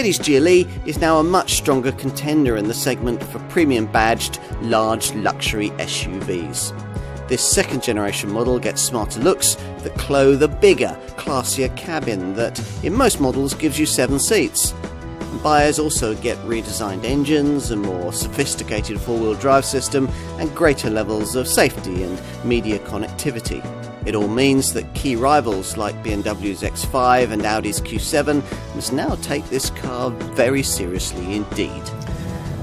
Mercedes GLE is now a much stronger contender in the segment for premium badged large luxury SUVs. This second generation model gets smarter looks that clothe a bigger, classier cabin that in most models gives you 7 seats. Buyers also get redesigned engines, a more sophisticated four-wheel drive system and greater levels of safety and media connectivity. It all means that key rivals like BMW's X5 and Audi's Q7 must now take this car very seriously indeed.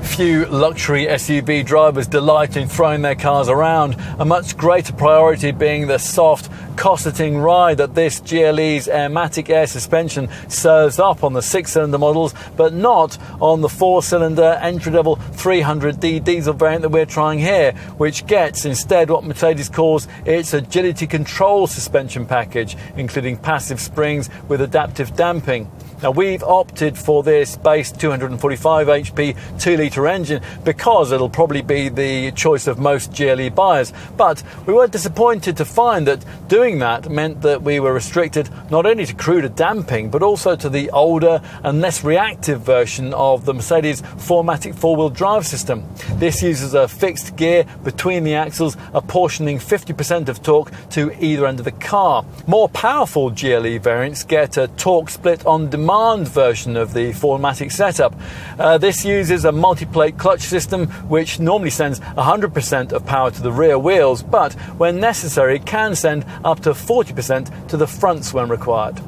Few luxury SUV drivers delight in throwing their cars around, a much greater priority being the soft, cosseting ride that this GLE's airmatic air suspension serves up on the 6-cylinder models, but not on the 4-cylinder entry-level 300D diesel variant that we're trying here, which gets instead what Mercedes calls its agility control suspension package, including passive springs with adaptive damping. Now, we've opted for this base 245 HP 2-litre engine because it'll probably be the choice of most GLE buyers. But we weren't disappointed to find that doing that meant that we were restricted not only to cruder damping, but also to the older and less reactive version of the Mercedes 4MATIC four-wheel drive system. This uses a fixed gear between the axles, apportioning 50% of torque to either end of the car. More powerful GLE variants get a torque split on demand version of the 4MATIC setup. This uses a multi-plate clutch system which normally sends 100% of power to the rear wheels, but when necessary can send up to 40% to the fronts when required.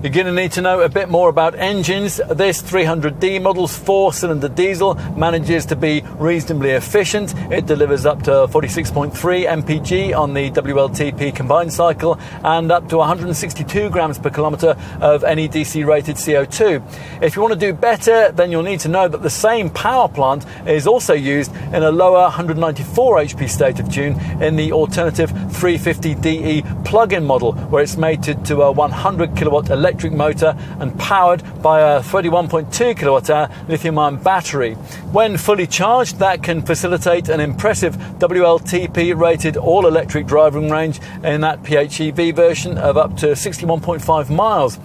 You're going to need to know a bit more about engines. This 300D model's 4-cylinder diesel manages to be reasonably efficient. It delivers up to 46.3 mpg on the WLTP combined cycle and up to 162 grams per kilometre of NEDC rated CO2. If you want to do better, then you'll need to know that the same power plant is also used in a lower 194 HP state of tune in the alternative 350DE plug-in model, where it's mated to a 100 kilowatt electric motor and powered by a 31.2 kilowatt-hour lithium-ion battery. When fully charged, that can facilitate an impressive WLTP-rated all-electric driving range in that PHEV version of up to 61.5 miles.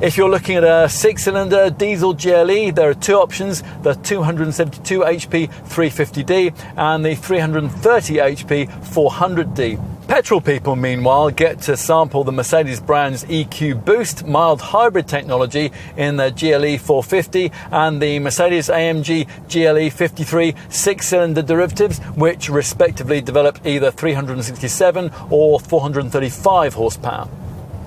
If you're looking at a 6-cylinder diesel GLE, there are two options: the 272 HP 350D and the 330 HP 400D. Petrol people, meanwhile, get to sample the Mercedes brand's EQ Boost mild hybrid technology in the GLE 450 and the Mercedes AMG GLE 53 6-cylinder derivatives, which respectively develop either 367 or 435 horsepower.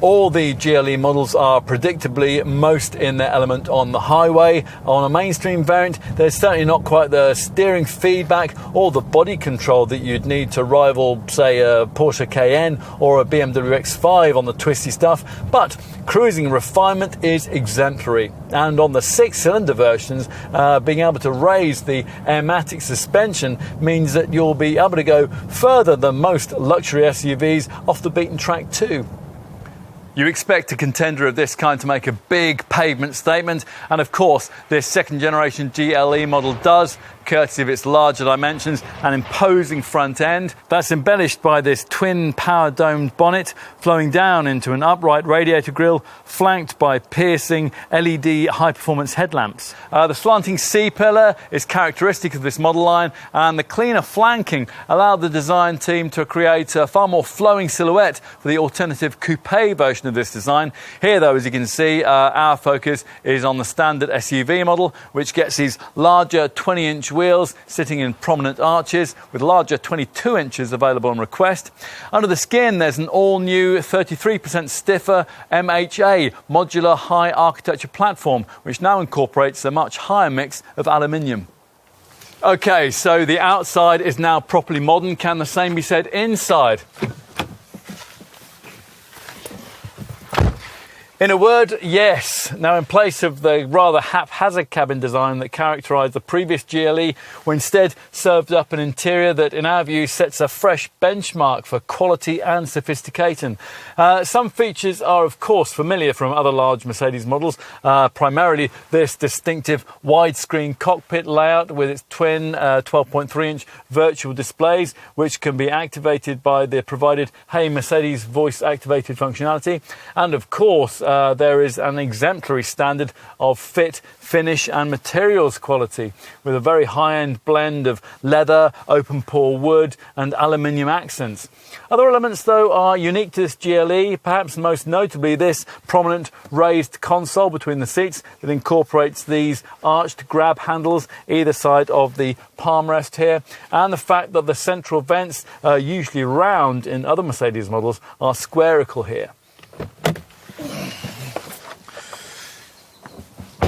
All the GLE models are predictably most in their element on the highway. On a mainstream variant, there's certainly not quite the steering feedback or the body control that you'd need to rival, say, a Porsche Cayenne or a BMW X5 on the twisty stuff, but cruising refinement is exemplary. And on the 6-cylinder versions, being able to raise the airmatic suspension means that you'll be able to go further than most luxury SUVs off the beaten track too. You expect a contender of this kind to make a big pavement statement, and of course this second generation GLE model does, courtesy of its larger dimensions and imposing front end. That's embellished by this twin power domed bonnet flowing down into an upright radiator grille flanked by piercing LED high performance headlamps. The slanting C-pillar is characteristic of this model line, and the cleaner flanking allowed the design team to create a far more flowing silhouette for the alternative coupe version of this design. Here though, as you can see, our focus is on the standard SUV model, which gets these larger 20-inch wheels sitting in prominent arches with larger 22 inches available on request. Under the skin there's an all-new 33% stiffer MHA modular high architecture platform, which now incorporates a much higher mix of aluminium. Okay, so the outside is now properly modern. Can the same be said inside? In a word, yes. Now, in place of the rather haphazard cabin design that characterised the previous GLE, we instead served up an interior that, in our view, sets a fresh benchmark for quality and sophistication. Some features are, of course, familiar from other large Mercedes models, primarily this distinctive widescreen cockpit layout with its twin 12.3-inch virtual displays, which can be activated by the provided Hey Mercedes voice-activated functionality. And, of course, there is an exemplary standard of fit, finish and materials quality, with a very high-end blend of leather, open pore wood and aluminium accents. Other elements though are unique to this GLE, perhaps most notably this prominent raised console between the seats that incorporates these arched grab handles either side of the palm rest here, and the fact that the central vents, usually round in other Mercedes models, are squarical here.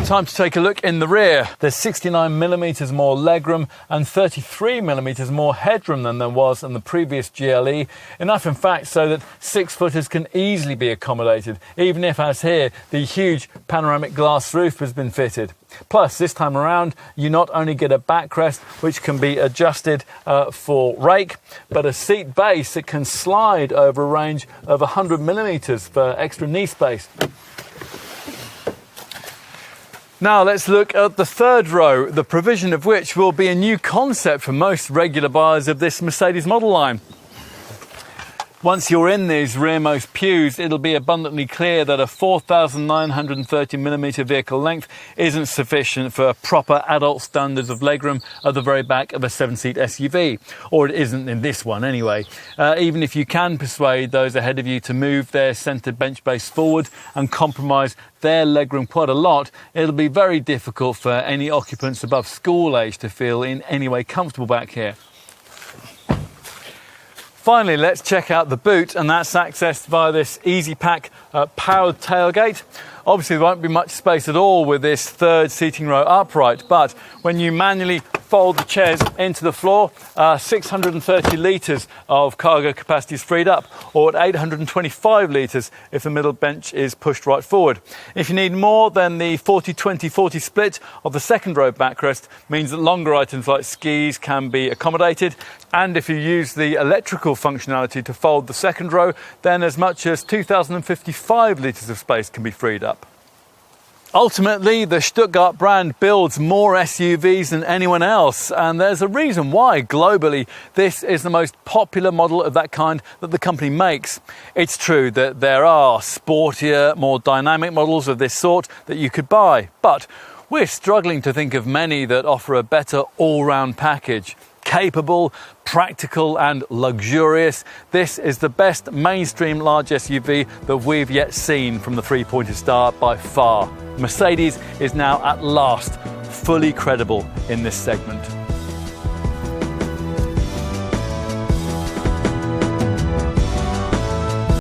Time to take a look in the rear. There's 69mm more legroom and 33mm more headroom than there was in the previous GLE. Enough in fact so that 6-footers can easily be accommodated, even if, as here, the huge panoramic glass roof has been fitted. Plus, this time around, you not only get a backrest which can be adjusted for rake, but a seat base that can slide over a range of 100mm for extra knee space. Now let's look at the third row, the provision of which will be a new concept for most regular buyers of this Mercedes model line. Once you're in these rearmost pews, it'll be abundantly clear that a 4,930mm vehicle length isn't sufficient for proper adult standards of legroom at the very back of a 7-seat SUV, or it isn't in this one anyway. Even if you can persuade those ahead of you to move their centred bench base forward and compromise their legroom quite a lot, it'll be very difficult for any occupants above school age to feel in any way comfortable back here. Finally, let's check out the boot, and that's accessed via this EasyPack powered tailgate. Obviously, there won't be much space at all with this third seating row upright, but when you manually fold the chairs into the floor, 630 litres of cargo capacity is freed up, or at 825 litres if the middle bench is pushed right forward. If you need more, then the 40-20-40 split of the second row backrest means that longer items like skis can be accommodated, and if you use the electrical functionality to fold the second row, then as much as 2,055 litres of space can be freed up. Ultimately, the Stuttgart brand builds more SUVs than anyone else, and there's a reason why globally this is the most popular model of that kind that the company makes. It's true that there are sportier, more dynamic models of this sort that you could buy, but we're struggling to think of many that offer a better all-round package. Capable, practical and luxurious, this is the best mainstream large SUV that we've yet seen from the three-pointed star by far. Mercedes is now at last fully credible in this segment.